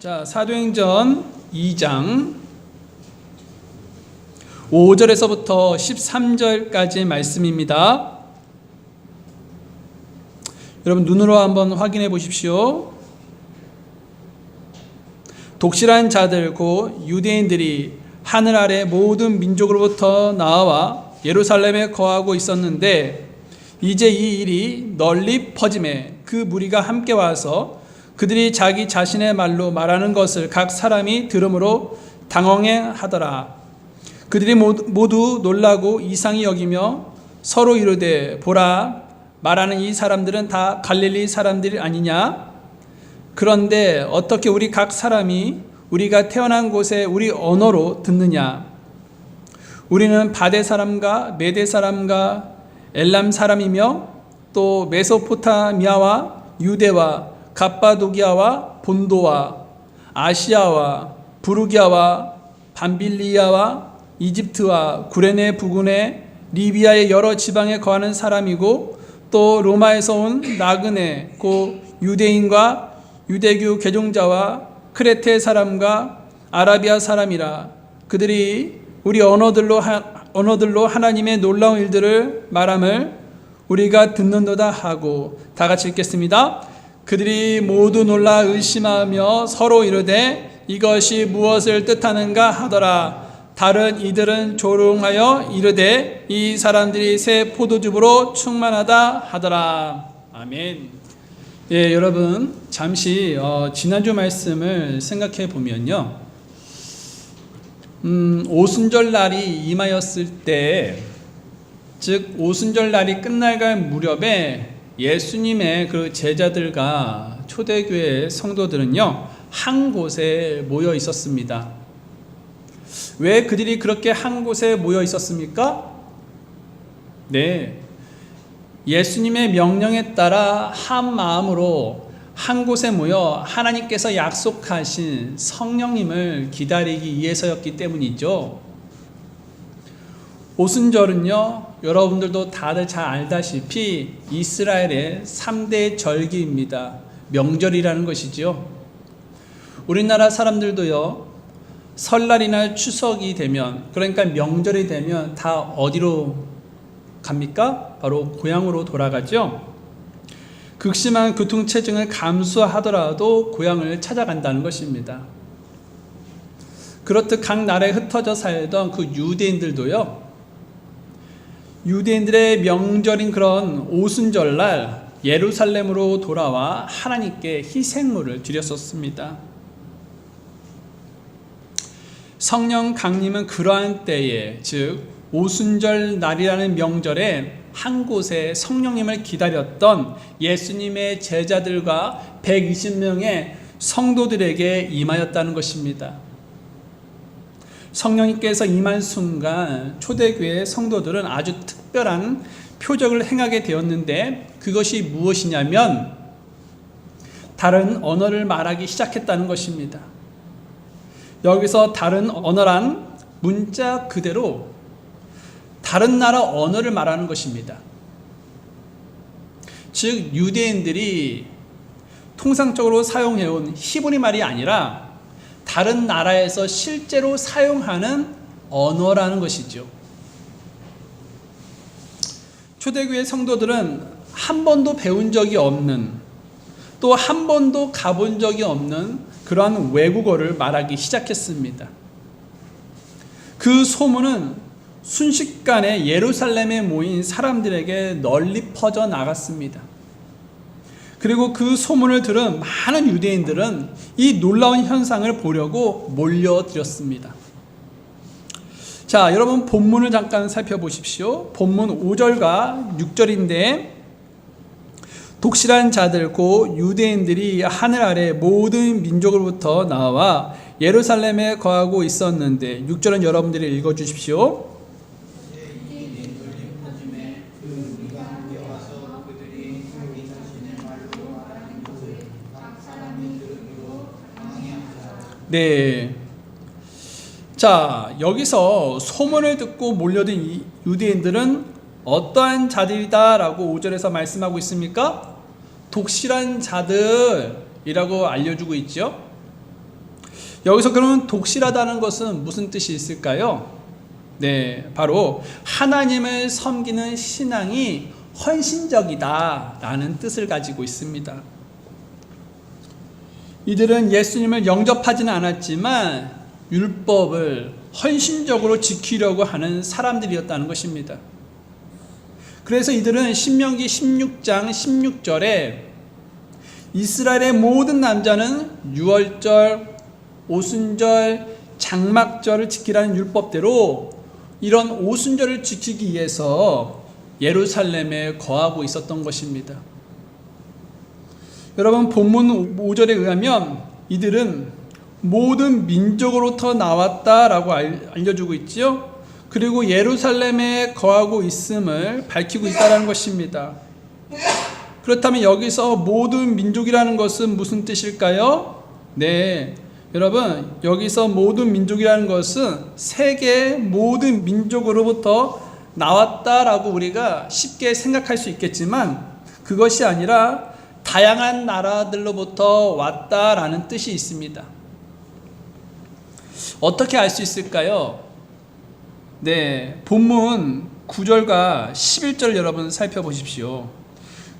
자, 사도행전 2장 5절에서부터 13절까지 말씀입니다. 여러분 눈으로 한번 확인해 보십시오. 독실한 자들 곧 유대인들이 하늘 아래 모든 민족으로부터 나와 예루살렘에 거하고 있었는데 이제 이 일이 널리 퍼짐에 그 무리가 함께 와서 그들이 자기 자신의 말로 말하는 것을 각 사람이 들음으로 당황해 하더라. 그들이 모두 놀라고 이상히 여기며 서로 이르되 보라, 말하는 이 사람들은 다 갈릴리 사람들이 아니냐? 그런데 어떻게 우리 각 사람이 우리가 태어난 곳에 우리 언어로 듣느냐? 우리는 바데 사람과 메데 사람과 엘람 사람이며 또 메소포타미아와 유대와 갑바도기아와 본도와 아시아와 부르기아와 밤빌리아와 이집트와 구레네 부근의 리비아의 여러 지방에 거하는 사람이고 또 로마에서 온 나그네 곧 유대인과 유대교 개종자와 크레테 사람과 아라비아 사람이라. 그들이 우리 언어들로 하나님의 놀라운 일들을 말함을 우리가 듣는도다 하고, 다 같이 읽겠습니다. 그들이 모두 놀라 의심하며 서로 이르되 이것이 무엇을 뜻하는가 하더라. 다른 이들은 조롱하여 이르되 이 사람들이 새 포도즙으로 충만하다 하더라. 아멘. 예, 여러분 잠시 지난주 말씀을 생각해 보면요, 오순절 날이 임하였을 때, 즉 오순절 날이 끝날갈 무렵에 예수님의 그 제자들과 초대교회 성도들은요 한 곳에 모여 있었습니다. 왜 그들이 그렇게 한 곳에 모여 있었습니까? 네, 예수님의 명령에 따라 한 마음으로 한 곳에 모여 하나님께서 약속하신 성령님을 기다리기 위해서였기 때문이죠. 오순절은요, 여러분들도 다들 잘 알다시피 이스라엘의 3대 절기입니다. 명절이라는 것이죠. 우리나라 사람들도요, 설날이나 추석이 되면, 그러니까 명절이 되면 다 어디로 갑니까? 바로 고향으로 돌아가죠. 극심한 교통체증을 감수하더라도 고향을 찾아간다는 것입니다. 그렇듯 각 나라에 흩어져 살던 그 유대인들도요, 유대인들의 명절인 그런 오순절날 예루살렘으로 돌아와 하나님께 희생물을 드렸었습니다. 성령 강림은 그러한 때에, 즉 오순절 날이라는 명절에 한 곳에 성령님을 기다렸던 예수님의 제자들과 120명의 성도들에게 임하였다는 것입니다. 성령님께서 임한 순간 초대교회 성도들은 아주 특별한 표적을 행하게 되었는데, 그것이 무엇이냐면 다른 언어를 말하기 시작했다는 것입니다. 여기서 다른 언어란 문자 그대로 다른 나라 언어를 말하는 것입니다. 즉 유대인들이 통상적으로 사용해온 히브리 말이 아니라 다른 나라에서 실제로 사용하는 언어라는 것이죠. 초대교회 성도들은 한 번도 배운 적이 없는, 또 한 번도 가본 적이 없는 그러한 외국어를 말하기 시작했습니다. 그 소문은 순식간에 예루살렘에 모인 사람들에게 널리 퍼져 나갔습니다. 그리고 그 소문을 들은 많은 유대인들은 이 놀라운 현상을 보려고 몰려들었습니다. 자, 여러분 본문을 잠깐 살펴보십시오. 본문 5절과 6절인데 독실한 자들 곧 유대인들이 하늘 아래 모든 민족으로부터 나와 예루살렘에 거하고 있었는데, 6절은 여러분들이 읽어주십시오. 네. 자, 여기서 소문을 듣고 몰려든 이 유대인들은 어떠한 자들이다라고 5절에서 말씀하고 있습니까? 독실한 자들이라고 알려주고 있죠. 여기서 그러면 독실하다는 것은 무슨 뜻이 있을까요? 네, 바로 하나님을 섬기는 신앙이 헌신적이다 라는 뜻을 가지고 있습니다. 이들은 예수님을 영접하지는 않았지만 율법을 헌신적으로 지키려고 하는 사람들이었다는 것입니다. 그래서 이들은 신명기 16장 16절에 이스라엘의 모든 남자는 유월절, 오순절, 장막절을 지키라는 율법대로 이런 오순절을 지키기 위해서 예루살렘에 거하고 있었던 것입니다. 여러분, 본문 5절에 의하면 이들은 모든 민족으로부터 나왔다라고 알려주고 있지요. 그리고 예루살렘에 거하고 있음을 밝히고 있다는 것입니다. 그렇다면 여기서 모든 민족이라는 것은 무슨 뜻일까요? 네, 여러분, 여기서 모든 민족이라는 것은 세계 모든 민족으로부터 나왔다라고 우리가 쉽게 생각할 수 있겠지만 그것이 아니라 다양한 나라들로부터 왔다라는 뜻이 있습니다. 어떻게 알 수 있을까요? 네, 본문 9절과 11절 여러분 살펴보십시오.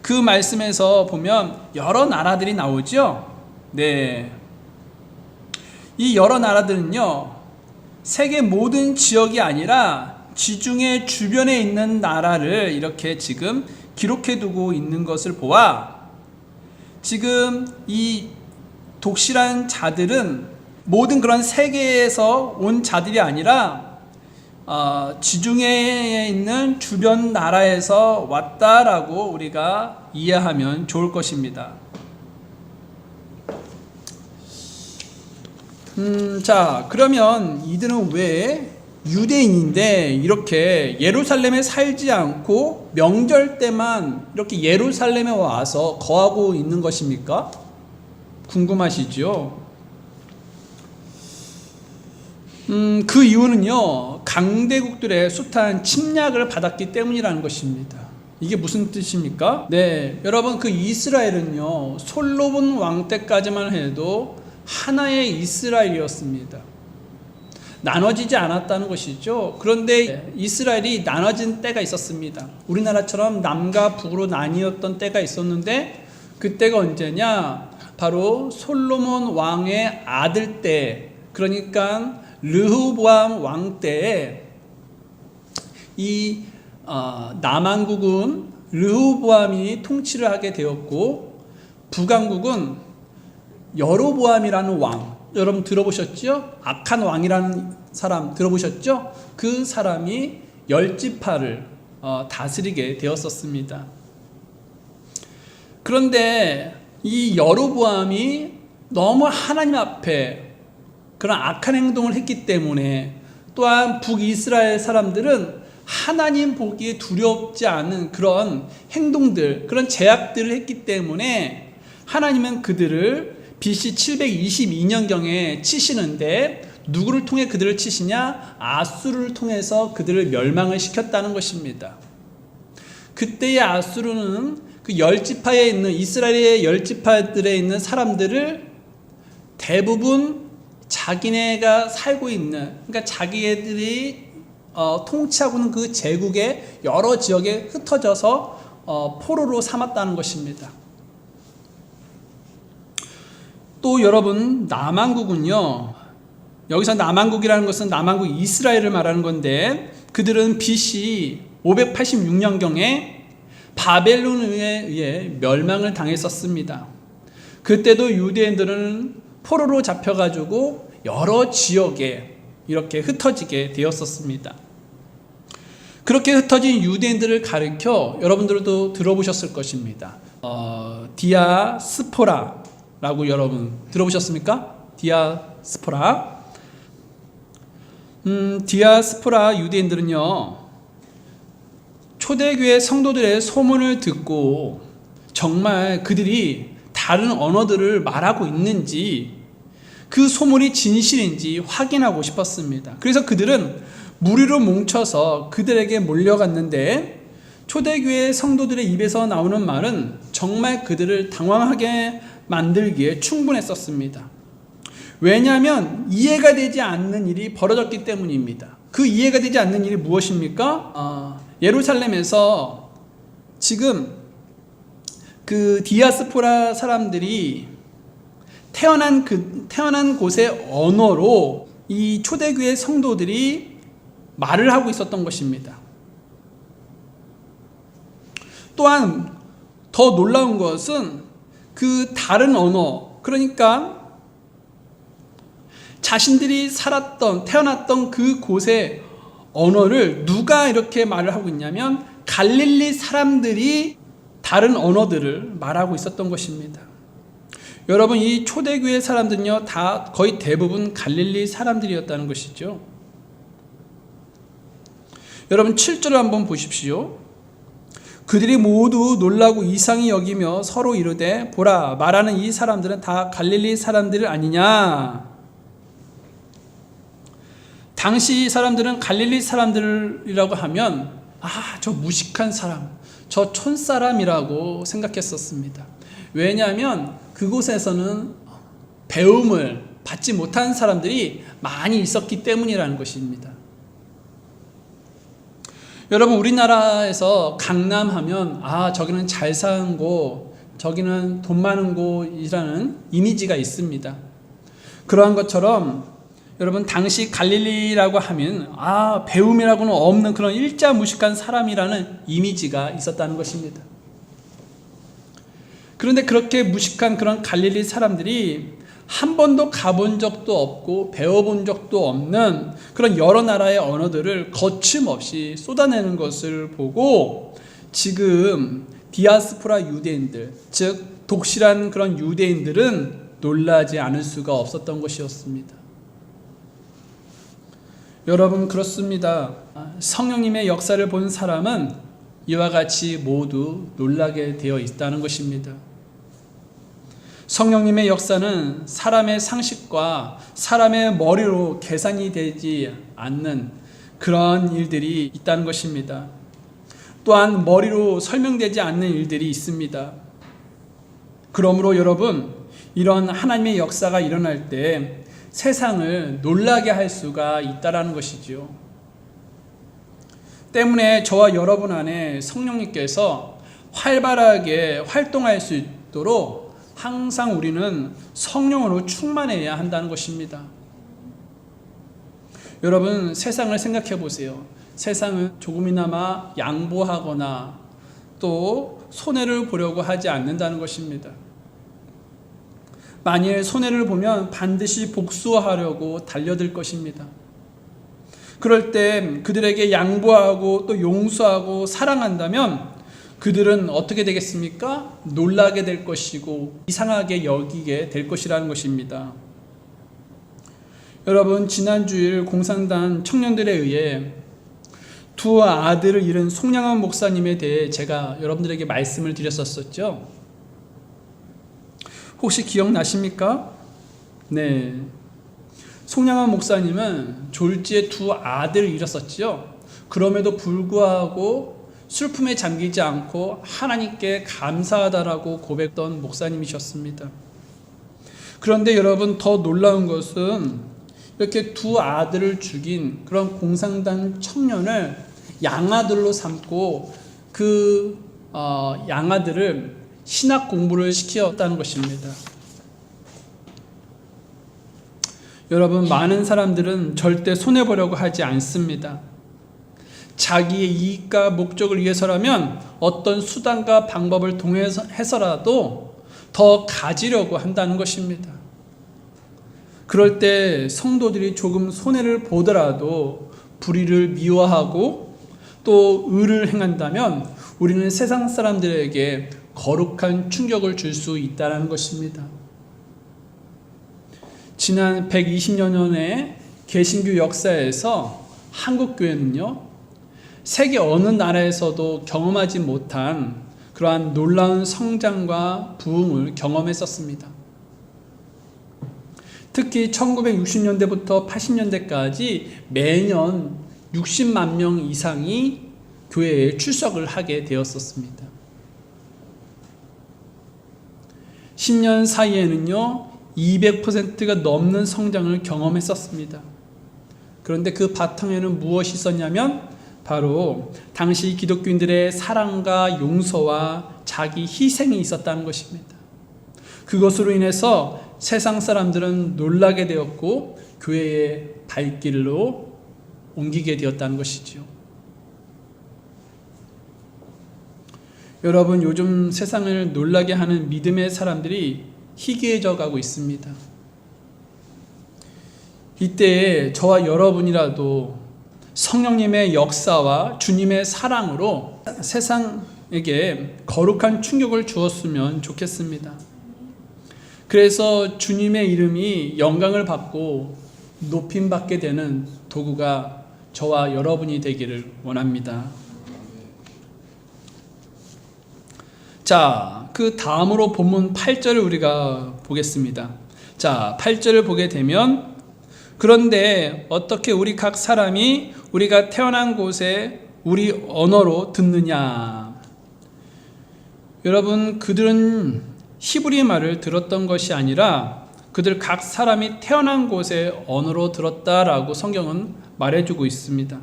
그 말씀에서 보면 여러 나라들이 나오죠. 네, 이 여러 나라들은요, 세계 모든 지역이 아니라 지중해 주변에 있는 나라를 이렇게 지금 기록해 두고 있는 것을 보아 지금 이 독실한 자들은 모든 그런 세계에서 온 자들이 아니라 지중해에 있는 주변 나라에서 왔다라고 우리가 이해하면 좋을 것입니다. 자, 그러면 이들은 왜 유대인인데 이렇게 예루살렘에 살지 않고 명절 때만 이렇게 예루살렘에 와서 거하고 있는 것입니까? 궁금하시죠? 그 이유는요, 강대국들의 숱한 침략을 받았기 때문이라는 것입니다. 이게 무슨 뜻입니까? 네, 여러분, 그 이스라엘은요, 솔로몬 왕 때까지만 해도 하나의 이스라엘이었습니다. 나눠지지 않았다는 것이죠. 그런데 이스라엘이 나눠진 때가 있었습니다. 우리나라처럼 남과 북으로 나뉘었던 때가 있었는데 그때가 언제냐? 바로 솔로몬 왕의 아들 때, 그러니까 르호보암 왕 때에 이 남왕국은 르호보암이 통치를 하게 되었고 북왕국은 여로보암이라는 왕, 여러분 들어보셨죠? 악한 왕이라는 사람 들어보셨죠? 그 사람이 10지파를 다스리게 되었었습니다. 그런데 이 여로보암이 너무 하나님 앞에 그런 악한 행동을 했기 때문에, 또한 북이스라엘 사람들은 하나님 보기에 두렵지 않은 그런 행동들, 그런 제약들을 했기 때문에 하나님은 그들을 BC 722년경에 치시는데 누구를 통해 그들을 치시냐? 아수르를 통해서 그들을 멸망을 시켰다는 것입니다. 그때의 아수르는 그 10지파에 있는 이스라엘의 10지파들에 있는 사람들을 대부분 자기네가 살고 있는, 그러니까 자기들이 통치하고 있는 그 제국의 여러 지역에 흩어져서 포로로 삼았다는 것입니다. 또 여러분, 남왕국은요, 여기서 남왕국이라는 것은 남왕국 이스라엘을 말하는 건데 그들은 BC 586년경에 바벨론에 의해 멸망을 당했었습니다. 그때도 유대인들은 포로로 잡혀가지고 여러 지역에 이렇게 흩어지게 되었었습니다. 그렇게 흩어진 유대인들을 가리켜 여러분들도 들어보셨을 것입니다. 디아스포라라고 여러분 들어보셨습니까? 디아스포라. 디아스포라 유대인들은요, 초대교회 성도들의 소문을 듣고 정말 그들이 다른 언어들을 말하고 있는지, 그 소문이 진실인지 확인하고 싶었습니다. 그래서 그들은 무리로 뭉쳐서 그들에게 몰려갔는데 초대교회 성도들의 입에서 나오는 말은 정말 그들을 당황하게 만들기에 충분했었습니다. 왜냐하면 이해가 되지 않는 일이 벌어졌기 때문입니다. 그 이해가 되지 않는 일이 무엇입니까? 예루살렘에서 지금 그 디아스포라 사람들이 태어난 곳의 언어로 이 초대교회 성도들이 말을 하고 있었던 것입니다. 또한 더 놀라운 것은 그 다른 언어, 그러니까 자신들이 태어났던 그 곳의 언어를 누가 이렇게 말을 하고 있냐면 갈릴리 사람들이 다른 언어들을 말하고 있었던 것입니다. 여러분, 이 초대교회 사람들은요, 다 거의 대부분 갈릴리 사람들이었다는 것이죠. 여러분, 7절을 한번 보십시오. 그들이 모두 놀라고 이상히 여기며 서로 이르되 보라, 말하는 이 사람들은 다 갈릴리 사람들 아니냐. 당시 사람들은 갈릴리 사람들이라고 하면 저 무식한 사람, 저 촌사람이라고 생각했었습니다. 왜냐하면 그곳에서는 배움을 받지 못한 사람들이 많이 있었기 때문이라는 것입니다. 여러분, 우리나라에서 강남하면 저기는 잘 사는 곳, 저기는 돈 많은 곳이라는 이미지가 있습니다. 그러한 것처럼 여러분, 당시 갈릴리라고 하면 배움이라고는 없는 그런 일자무식한 사람이라는 이미지가 있었다는 것입니다. 그런데 그렇게 무식한 그런 갈릴리 사람들이 한 번도 가본 적도 없고 배워본 적도 없는 그런 여러 나라의 언어들을 거침없이 쏟아내는 것을 보고 지금 디아스포라 유대인들, 즉 독실한 그런 유대인들은 놀라지 않을 수가 없었던 것이었습니다. 여러분, 그렇습니다. 성령님의 역사를 본 사람은 이와 같이 모두 놀라게 되어 있다는 것입니다. 성령님의 역사는 사람의 상식과 사람의 머리로 계산이 되지 않는 그런 일들이 있다는 것입니다. 또한 머리로 설명되지 않는 일들이 있습니다. 그러므로 여러분, 이런 하나님의 역사가 일어날 때 세상을 놀라게 할 수가 있다는 것이죠. 때문에 저와 여러분 안에 성령님께서 활발하게 활동할 수 있도록 항상 우리는 성령으로 충만해야 한다는 것입니다. 여러분, 세상을 생각해 보세요. 세상은 조금이나마 양보하거나 또 손해를 보려고 하지 않는다는 것입니다. 만일 손해를 보면 반드시 복수하려고 달려들 것입니다. 그럴 때 그들에게 양보하고 또 용서하고 사랑한다면 그들은 어떻게 되겠습니까? 놀라게 될 것이고 이상하게 여기게 될 것이라는 것입니다. 여러분, 지난 주일 공산당 청년들에 의해 두 아들을 잃은 송량한 목사님에 대해 제가 여러분들에게 말씀을 드렸었죠. 혹시 기억나십니까? 네. 송량한 목사님은 졸지에 두 아들을 잃었었죠. 그럼에도 불구하고 슬픔에 잠기지 않고 하나님께 감사하다라고 고백했던 목사님이셨습니다. 그런데 여러분, 더 놀라운 것은 이렇게 두 아들을 죽인 그런 공산당 청년을 양아들로 삼고 그 양아들을 신학 공부를 시켰다는 것입니다. 여러분, 많은 사람들은 절대 손해보려고 하지 않습니다. 자기의 이익과 목적을 위해서라면 어떤 수단과 방법을 통해서라도 더 가지려고 한다는 것입니다. 그럴 때 성도들이 조금 손해를 보더라도 불의를 미워하고 또 의를 행한다면 우리는 세상 사람들에게 거룩한 충격을 줄 수 있다는 것입니다. 지난 120여 년의 개신교 역사에서 한국교회는요, 세계 어느 나라에서도 경험하지 못한 그러한 놀라운 성장과 부흥을 경험했었습니다. 특히 1960년대부터 80년대까지 매년 60만 명 이상이 교회에 출석을 하게 되었었습니다. 10년 사이에는요, 200%가 넘는 성장을 경험했었습니다. 그런데 그 바탕에는 무엇이 있었냐면 바로 당시 기독교인들의 사랑과 용서와 자기 희생이 있었다는 것입니다. 그것으로 인해서 세상 사람들은 놀라게 되었고 교회의 발길로 옮기게 되었다는 것이지요. 여러분, 요즘 세상을 놀라게 하는 믿음의 사람들이 희귀해져 가고 있습니다. 이때에 저와 여러분이라도 성령님의 역사와 주님의 사랑으로 세상에게 거룩한 충격을 주었으면 좋겠습니다. 그래서 주님의 이름이 영광을 받고 높임받게 되는 도구가 저와 여러분이 되기를 원합니다. 자, 그 다음으로 본문 8절을 우리가 보겠습니다. 자, 8절을 보게 되면 그런데 어떻게 우리 각 사람이 우리가 태어난 곳에 우리 언어로 듣느냐. 여러분, 그들은 히브리 말을 들었던 것이 아니라 그들 각 사람이 태어난 곳의 언어로 들었다라고 성경은 말해주고 있습니다.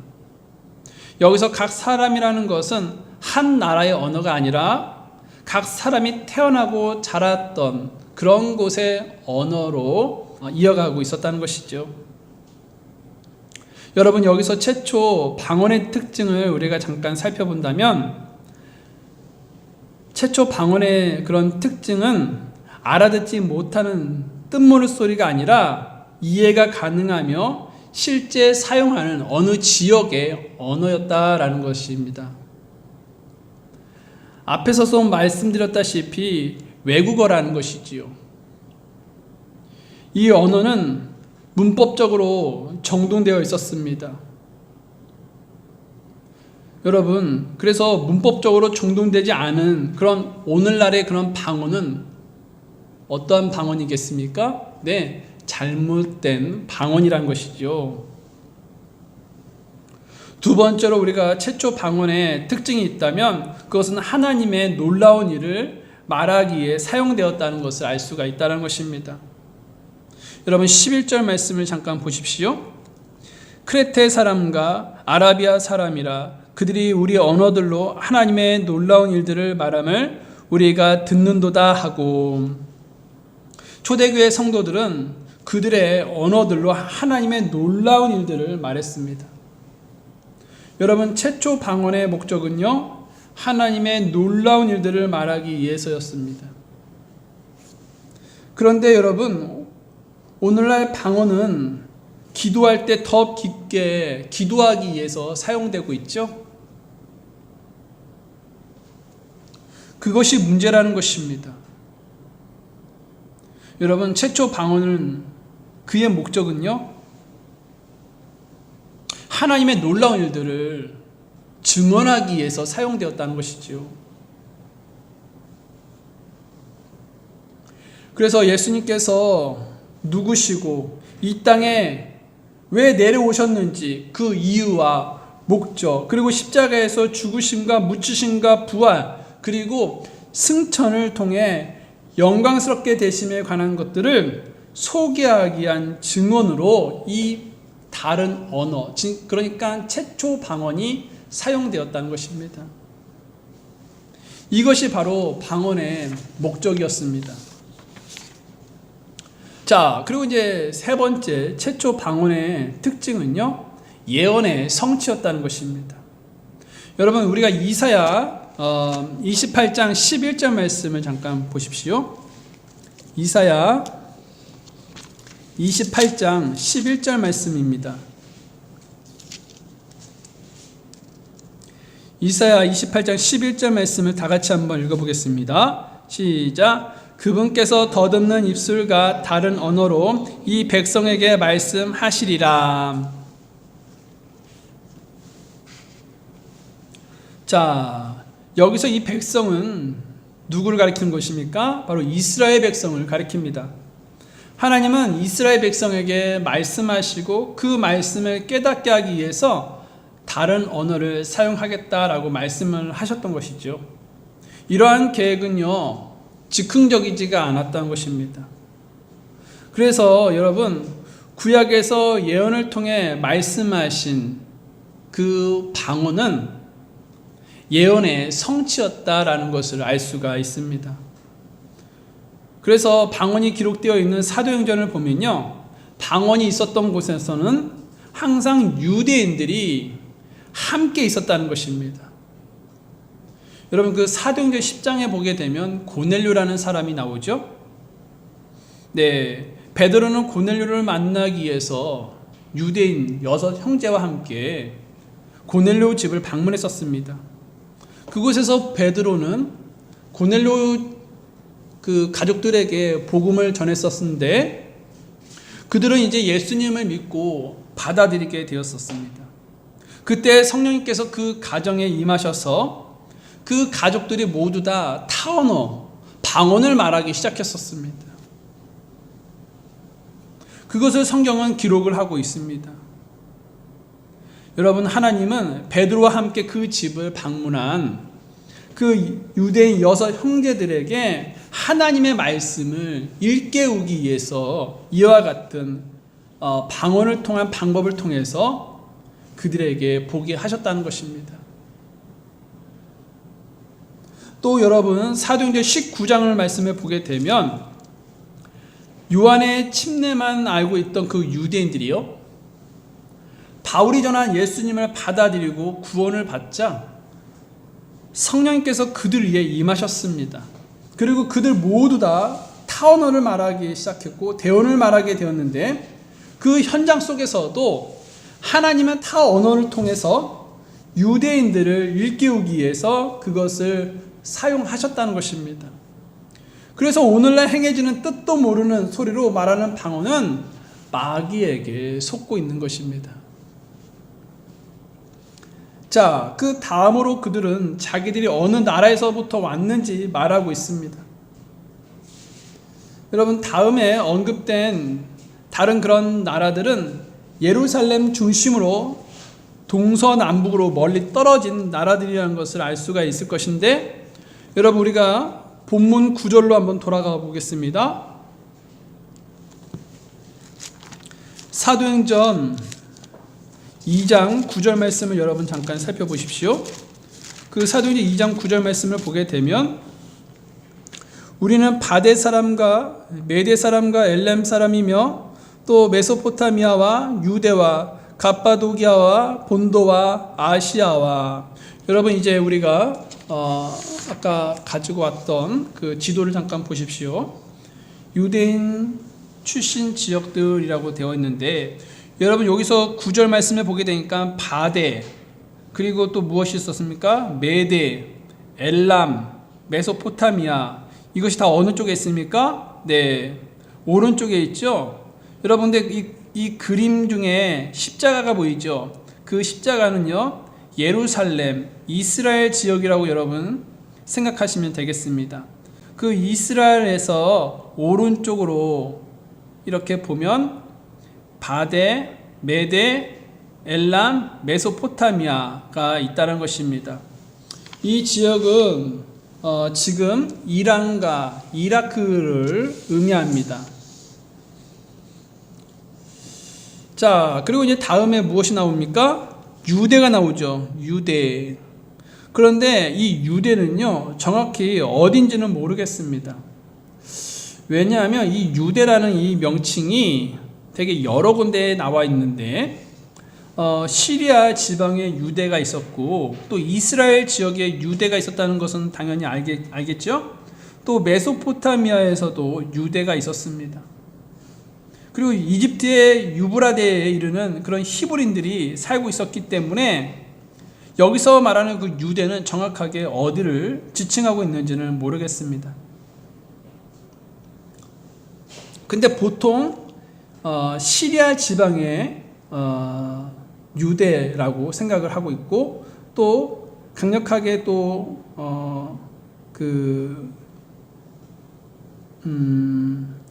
여기서 각 사람이라는 것은 한 나라의 언어가 아니라 각 사람이 태어나고 자랐던 그런 곳의 언어로 이어가고 있었다는 것이죠. 여러분, 여기서 최초 방언의 특징을 우리가 잠깐 살펴본다면 최초 방언의 그런 특징은 알아듣지 못하는 뜻모를 소리가 아니라 이해가 가능하며 실제 사용하는 어느 지역의 언어였다라는 것입니다. 앞에서도 말씀드렸다시피 외국어라는 것이지요. 이 언어는 문법적으로 정돈되어 있었습니다. 여러분, 그래서 문법적으로 정돈되지 않은 그런 오늘날의 그런 방언은 어떠한 방언이겠습니까? 네, 잘못된 방언이란 것이죠. 두 번째로 우리가 최초 방언의 특징이 있다면 그것은 하나님의 놀라운 일을 말하기에 사용되었다는 것을 알 수가 있다는 것입니다. 여러분, 11절 말씀을 잠깐 보십시오. 크레테 사람과 아라비아 사람이라 그들이 우리 언어들로 하나님의 놀라운 일들을 말함을 우리가 듣는도다 하고, 초대교회 성도들은 그들의 언어들로 하나님의 놀라운 일들을 말했습니다. 여러분, 최초 방언의 목적은요, 하나님의 놀라운 일들을 말하기 위해서였습니다. 그런데 여러분, 오늘날 방언은 기도할 때 더 깊게 기도하기 위해서 사용되고 있죠. 그것이 문제라는 것입니다. 여러분, 최초 방언은 그의 목적은요, 하나님의 놀라운 일들을 증언하기 위해서 사용되었다는 것이지요. 그래서 예수님께서 누구시고 이 땅에 왜 내려오셨는지 그 이유와 목적, 그리고 십자가에서 죽으심과 묻히심과 부활, 그리고 승천을 통해 영광스럽게 되심에 관한 것들을 소개하기 위한 증언으로 이 다른 언어, 그러니까 최초 방언이 사용되었다는 것입니다. 이것이 바로 방언의 목적이었습니다. 자, 그리고 이제 세 번째 최초 방언의 특징은요, 예언의 성취였다는 것입니다. 여러분, 우리가 이사야 28장 11절 말씀을 잠깐 보십시오. 이사야 28장 11절 말씀입니다. 이사야 28장 11절 말씀을 다 같이 한번 읽어보겠습니다. 시작. 그분께서 더듬는 입술과 다른 언어로 이 백성에게 말씀하시리라. 자, 여기서 이 백성은 누구를 가리키는 것입니까? 바로 이스라엘 백성을 가리킵니다. 하나님은 이스라엘 백성에게 말씀하시고 그 말씀을 깨닫게 하기 위해서 다른 언어를 사용하겠다라고 말씀을 하셨던 것이죠. 이러한 계획은요, 즉흥적이지가 않았다는 것입니다. 그래서 여러분, 구약에서 예언을 통해 말씀하신 그 방언은 예언의 성취였다라는 것을 알 수가 있습니다. 그래서 방언이 기록되어 있는 사도행전을 보면요, 방언이 있었던 곳에서는 항상 유대인들이 함께 있었다는 것입니다. 여러분, 그 사도행전 10장에 보게 되면 고넬료라는 사람이 나오죠. 네, 베드로는 고넬료를 만나기 위해서 유대인 6 형제와 함께 고넬료 집을 방문했었습니다. 그곳에서 베드로는 고넬료 그 가족들에게 복음을 전했었는데, 그들은 이제 예수님을 믿고 받아들이게 되었었습니다. 그때 성령님께서 그 가정에 임하셔서 그 가족들이 모두 다 타언어, 방언을 말하기 시작했었습니다. 그것을 성경은 기록을 하고 있습니다. 여러분, 하나님은 베드로와 함께 그 집을 방문한 그 유대인 6 형제들에게 하나님의 말씀을 일깨우기 위해서 이와 같은 방언을 통한 방법을 통해서 그들에게 보게 하셨다는 것입니다. 또 여러분, 사도행전 19장을 말씀해 보게 되면 요한의 침례만 알고 있던 그 유대인들이요, 바울이 전한 예수님을 받아들이고 구원을 받자 성령님께서 그들 위에 임하셨습니다. 그리고 그들 모두 다 타언어를 말하기 시작했고 대언을 말하게 되었는데, 그 현장 속에서도 하나님은 타언어를 통해서 유대인들을 일깨우기 위해서 그것을 사용하셨다는 것입니다. 그래서 오늘날 행해지는 뜻도 모르는 소리로 말하는 방언은 마귀에게 속고 있는 것입니다. 자, 그 다음으로 그들은 자기들이 어느 나라에서부터 왔는지 말하고 있습니다. 여러분, 다음에 언급된 다른 그런 나라들은 예루살렘 중심으로 동서남북으로 멀리 떨어진 나라들이라는 것을 알 수가 있을 것인데, 여러분, 우리가 본문 9절로 한번 돌아가 보겠습니다. 사도행전 2장 9절 말씀을 여러분 잠깐 살펴보십시오. 그 사도행전 2장 9절 말씀을 보게 되면, 우리는 바데 사람과 메데 사람과 엘렘 사람이며 또 메소포타미아와 유대와 갑바도기아와 본도와 아시아와, 여러분 이제 우리가 아까 가지고 왔던 그 지도를 잠깐 보십시오. 유대인 출신 지역들이라고 되어 있는데, 여러분 여기서 9절 말씀을 보게 되니까 바데, 그리고 또 무엇이 있었습니까? 메데, 엘람, 메소포타미아, 이것이 다 어느 쪽에 있습니까? 네, 오른쪽에 있죠. 여러분, 근데 이 그림 중에 십자가가 보이죠? 그 십자가는요, 예루살렘, 이스라엘 지역이라고 여러분 생각하시면 되겠습니다. 그 이스라엘에서 오른쪽으로 이렇게 보면 바데, 메데, 엘람, 메소포타미아가 있다는 것입니다. 이 지역은 지금 이란과 이라크를 의미합니다. 자, 그리고 이제 다음에 무엇이 나옵니까? 유대가 나오죠. 유대. 그런데 이 유대는요, 정확히 어딘지는 모르겠습니다. 왜냐하면 이 유대라는 이 명칭이 되게 여러 군데에 나와 있는데, 시리아 지방에 유대가 있었고, 또 이스라엘 지역에 유대가 있었다는 것은 당연히 알겠죠? 또 메소포타미아에서도 유대가 있었습니다. 그리고 이집트의 유브라데에 이르는 그런 히브리인들이 살고 있었기 때문에 여기서 말하는 그 유대는 정확하게 어디를 지칭하고 있는지는 모르겠습니다. 근데 보통 시리아 지방의 유대라고 생각을 하고 있고, 또 강력하게 또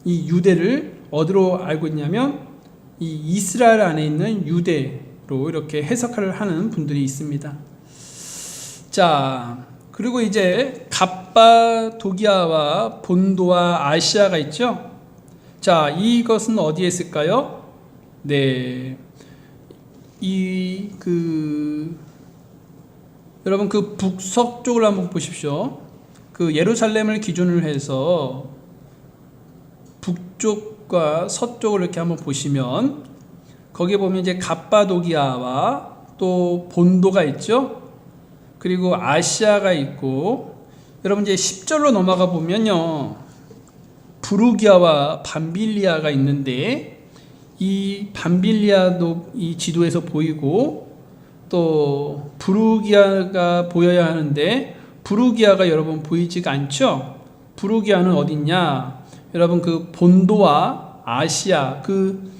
이 유대를 어디로 알고 있냐면 이 이스라엘 안에 있는 유대로 이렇게 해석을 하는 분들이 있습니다. 자, 그리고 이제 갑바도기아와 본도와 아시아가 있죠. 자, 이것은 어디에 있을까요? 네. 여러분 그 북서쪽을 한번 보십시오. 그 예루살렘을 기준으로 해서 북쪽과 서쪽을 이렇게 한번 보시면 거기에 보면 이제 갑바도기아와 또 본도가 있죠. 그리고 아시아가 있고, 여러분 이제 10절로 넘어가 보면요, 부르기아와 밤빌리아가 있는데, 이 밤빌리아도 이 지도에서 보이고 또 부르기아가 보여야 하는데 부르기아가 여러분 보이지가 않죠. 부르기아는 어딨냐, 여러분 그 본도와 아시아 그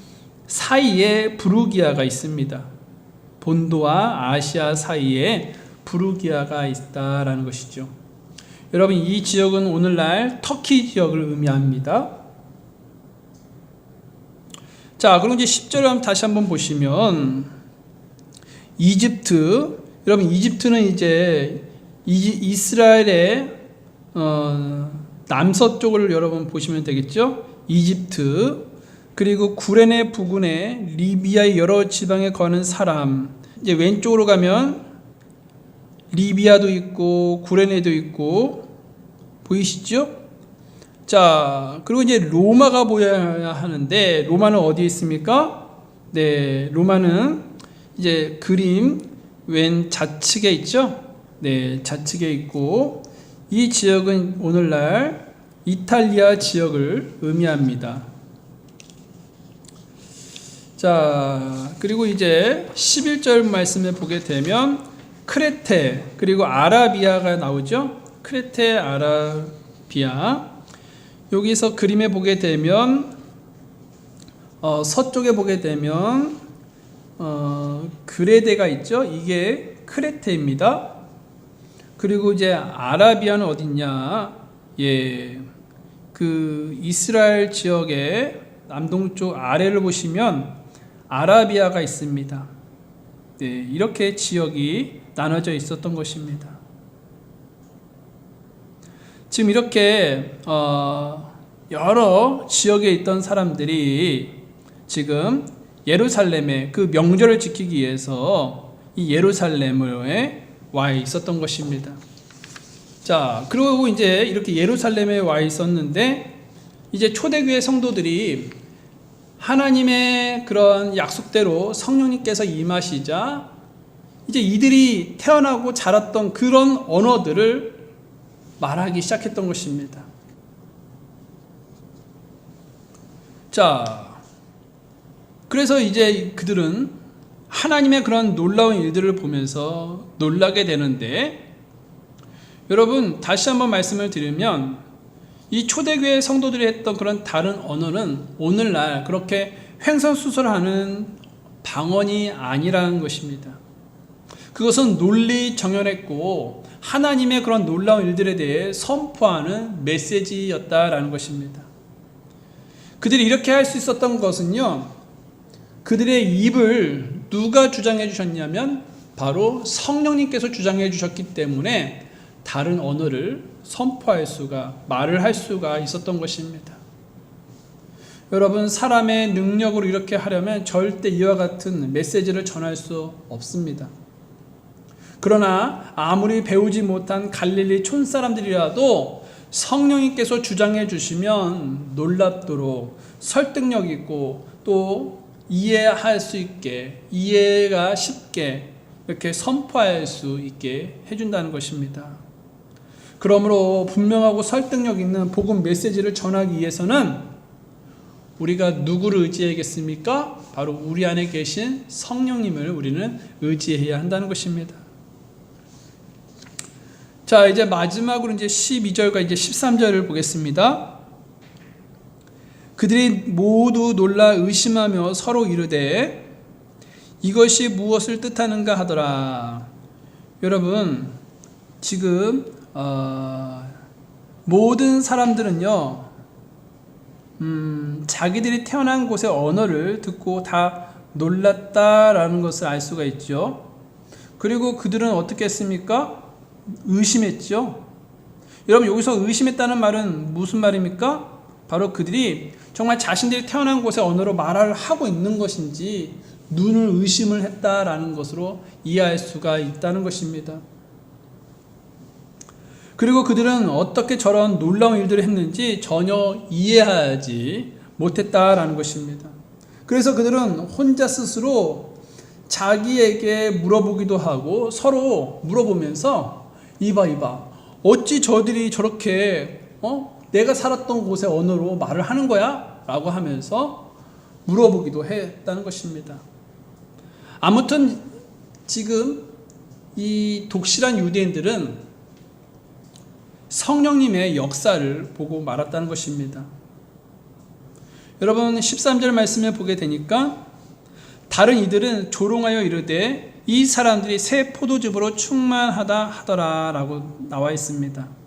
사이에 부르기아가 있습니다. 본도와 아시아 사이에 부르기아가 있다라는 것이죠. 여러분 이 지역은 오늘날 터키 지역을 의미합니다. 자, 그럼 이제 10절을 다시 한번 보시면 이집트, 여러분 이집트는 이제 이스라엘의 남서쪽을 여러분 보시면 되겠죠. 이집트, 그리고 구레네 부근에 리비아의 여러 지방에 거하는 사람, 이제 왼쪽으로 가면 리비아도 있고 구레네도 있고 보이시죠? 자, 그리고 이제 로마가 보여야 하는데 로마는 어디에 있습니까? 네, 로마는 이제 그림 왼 좌측에 있죠? 네, 좌측에 있고, 이 지역은 오늘날 이탈리아 지역을 의미합니다. 자, 그리고 이제 11절 말씀에 보게 되면 크레테 그리고 아라비아가 나오죠. 크레테, 아라비아. 여기서 그림에 보게 되면 서쪽에 보게 되면 그레데가 있죠. 이게 크레테입니다. 그리고 이제 아라비아는 어딨냐? 예, 그 이스라엘 지역의 남동쪽 아래를 보시면 아라비아가 있습니다. 네, 이렇게 지역이 나눠져 있었던 것입니다. 지금 이렇게 여러 지역에 있던 사람들이 지금 예루살렘에 그 명절을 지키기 위해서 이 예루살렘에 와 있었던 것입니다. 자, 그리고 이제 이렇게 예루살렘에 와 있었는데 이제 초대교회 성도들이 하나님의 그런 약속대로 성령님께서 임하시자 이제 이들이 태어나고 자랐던 그런 언어들을 말하기 시작했던 것입니다. 자, 그래서 이제 그들은 하나님의 그런 놀라운 일들을 보면서 놀라게 되는데, 여러분 다시 한번 말씀을 드리면 이 초대교회 성도들이 했던 그런 다른 언어는 오늘날 그렇게 횡설수설하는 방언이 아니라는 것입니다. 그것은 논리 정연했고 하나님의 그런 놀라운 일들에 대해 선포하는 메시지였다라는 것입니다. 그들이 이렇게 할 수 있었던 것은요, 그들의 입을 누가 주장해 주셨냐면 바로 성령님께서 주장해 주셨기 때문에 다른 언어를 선포할 수가, 말을 할 수가 있었던 것입니다. 여러분, 사람의 능력으로 이렇게 하려면 절대 이와 같은 메시지를 전할 수 없습니다. 그러나 아무리 배우지 못한 갈릴리 촌사람들이라도 성령님께서 주장해 주시면 놀랍도록 설득력 있고 또 이해할 수 있게, 이해가 쉽게 이렇게 선포할 수 있게 해준다는 것입니다. 그러므로 분명하고 설득력 있는 복음 메시지를 전하기 위해서는 우리가 누구를 의지해야겠습니까? 바로 우리 안에 계신 성령님을 우리는 의지해야 한다는 것입니다. 자, 이제 마지막으로 이제 12절과 이제 13절을 보겠습니다. 그들이 모두 놀라 의심하며 서로 이르되 이것이 무엇을 뜻하는가 하더라. 여러분, 지금 모든 사람들은요, 자기들이 태어난 곳의 언어를 듣고 다 놀랐다라는 것을 알 수가 있죠. 그리고 그들은 어떻게 했습니까? 의심했죠. 여러분, 여기서 의심했다는 말은 무슨 말입니까? 바로 그들이 정말 자신들이 태어난 곳의 언어로 말을 하고 있는 것인지 눈을 의심을 했다라는 것으로 이해할 수가 있다는 것입니다. 그리고 그들은 어떻게 저런 놀라운 일들을 했는지 전혀 이해하지 못했다라는 것입니다. 그래서 그들은 혼자 스스로 자기에게 물어보기도 하고 서로 물어보면서 이봐 어찌 저들이 저렇게 내가 살았던 곳의 언어로 말을 하는 거야? 라고 하면서 물어보기도 했다는 것입니다. 아무튼 지금 이 독실한 유대인들은 성령님의 역사를 보고 말았다는 것입니다. 여러분 13절 말씀을 보게 되니까 다른 이들은 조롱하여 이르되 이 사람들이 새 포도즙으로 충만하다 하더라 라고 나와 있습니다.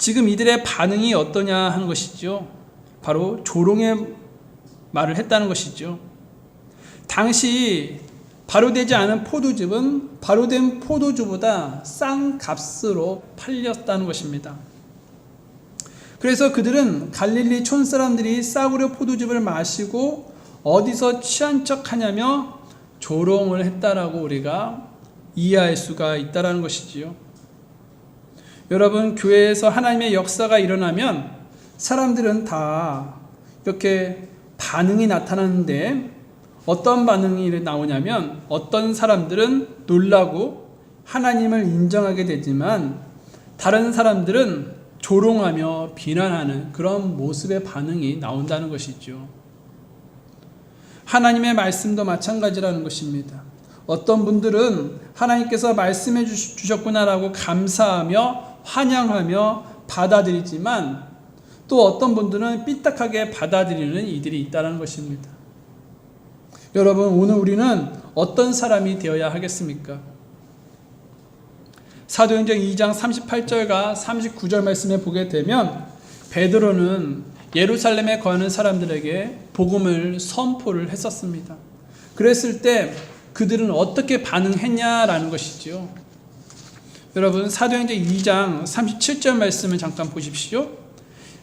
지금 이들의 반응이 어떠냐 하는 것이죠. 바로 조롱의 말을 했다는 것이죠. 당시 발효되지 않은 포도즙은 발효된 포도주보다 싼 값으로 팔렸다는 것입니다. 그래서 그들은 갈릴리 촌 사람들이 싸구려 포도즙을 마시고 어디서 취한 척 하냐며 조롱을 했다라고 우리가 이해할 수가 있다는 것이지요. 여러분, 교회에서 하나님의 역사가 일어나면 사람들은 다 이렇게 반응이 나타나는데 어떤 반응이 나오냐면 어떤 사람들은 놀라고 하나님을 인정하게 되지만 다른 사람들은 조롱하며 비난하는 그런 모습의 반응이 나온다는 것이죠. 하나님의 말씀도 마찬가지라는 것입니다. 어떤 분들은 하나님께서 말씀해 주셨구나라고 감사하며 환영하며 받아들이지만 또 어떤 분들은 삐딱하게 받아들이는 이들이 있다는 것입니다. 여러분, 오늘 우리는 어떤 사람이 되어야 하겠습니까? 사도행전 2장 38절과 39절 말씀에 보게 되면 베드로는 예루살렘에 거하는 사람들에게 복음을 선포를 했었습니다. 그랬을 때 그들은 어떻게 반응했냐라는 것이죠. 여러분, 사도행전 2장 37절 말씀을 잠깐 보십시오.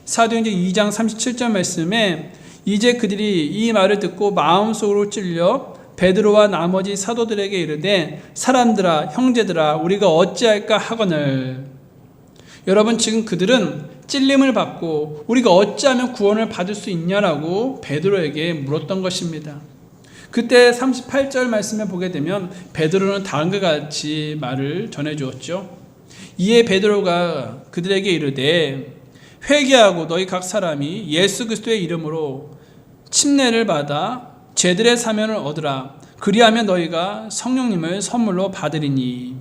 사도행전 2장 37절 말씀에 이제 그들이 이 말을 듣고 마음속으로 찔려 베드로와 나머지 사도들에게 이르되 사람들아 형제들아 우리가 어찌할까 하거늘. 여러분, 지금 그들은 찔림을 받고 우리가 어찌하면 구원을 받을 수 있냐라고 베드로에게 물었던 것입니다. 그때 38절 말씀에 보게 되면 베드로는 다음과 같이 말을 전해주었죠. 이에 베드로가 그들에게 이르되 회개하고 너희 각 사람이 예수 그리스도의 이름으로 침례를 받아 제들의 사면을 얻으라. 그리하면 너희가 성령님을 선물로 받으리니.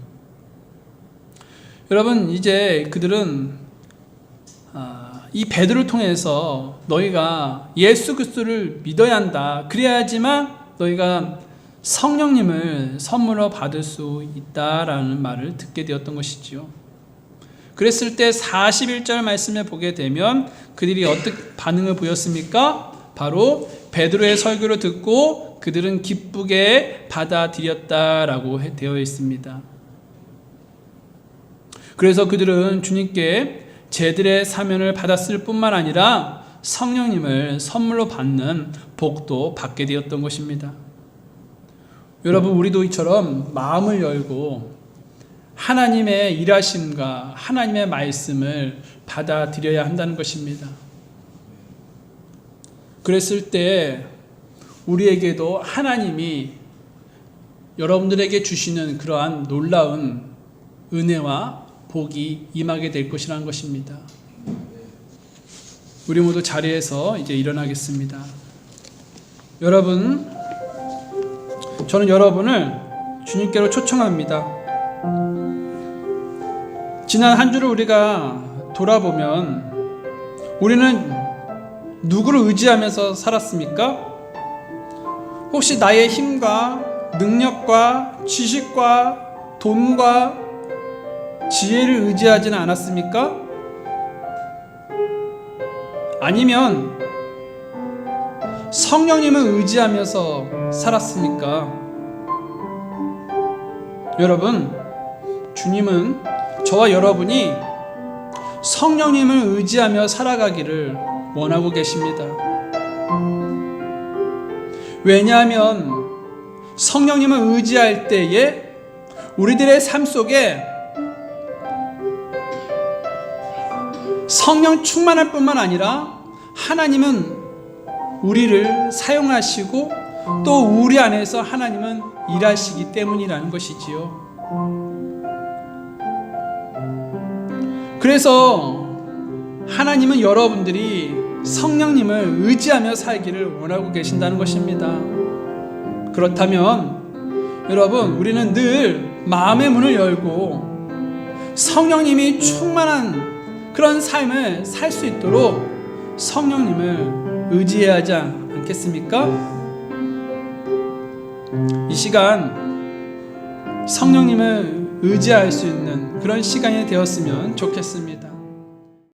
여러분, 이제 그들은 이 베드로를 통해서 너희가 예수 그리스도를 믿어야 한다. 그래야지만 너희가 성령님을 선물로 받을 수 있다라는 말을 듣게 되었던 것이지요. 그랬을 때 41절 말씀에 보게 되면 그들이 어떻게 반응을 보였습니까? 바로 베드로의 설교를 듣고 그들은 기쁘게 받아들였다라고 되어 있습니다. 그래서 그들은 주님께 제들의 사면을 받았을 뿐만 아니라 성령님을 선물로 받는 복도 받게 되었던 것입니다. 여러분, 우리도 이처럼 마음을 열고 하나님의 일하심과 하나님의 말씀을 받아들여야 한다는 것입니다. 그랬을 때 우리에게도 하나님이 여러분들에게 주시는 그러한 놀라운 은혜와 복이 임하게 될 것이라는 것입니다. 우리 모두 자리에서 이제 일어나겠습니다. 여러분, 저는 여러분을 주님께로 초청합니다. 지난 한 주를 우리가 돌아보면 우리는 누구를 의지하면서 살았습니까? 혹시 나의 힘과 능력과 지식과 돈과 지혜를 의지하지는 않았습니까? 아니면 성령님을 의지하면서 살았습니까? 여러분, 주님은 저와 여러분이 성령님을 의지하며 살아가기를 원하고 계십니다. 왜냐하면 성령님을 의지할 때에 우리들의 삶 속에 성령 충만할 뿐만 아니라 하나님은 우리를 사용하시고 또 우리 안에서 하나님은 일하시기 때문이라는 것이지요. 그래서 하나님은 여러분들이 성령님을 의지하며 살기를 원하고 계신다는 것입니다. 그렇다면 여러분, 우리는 늘 마음의 문을 열고 성령님이 충만한 그런 삶을 살 수 있도록 성령님을 의지해야 하지 않겠습니까? 이 시간 성령님을 의지할 수 있는 그런 시간이 되었으면 좋겠습니다.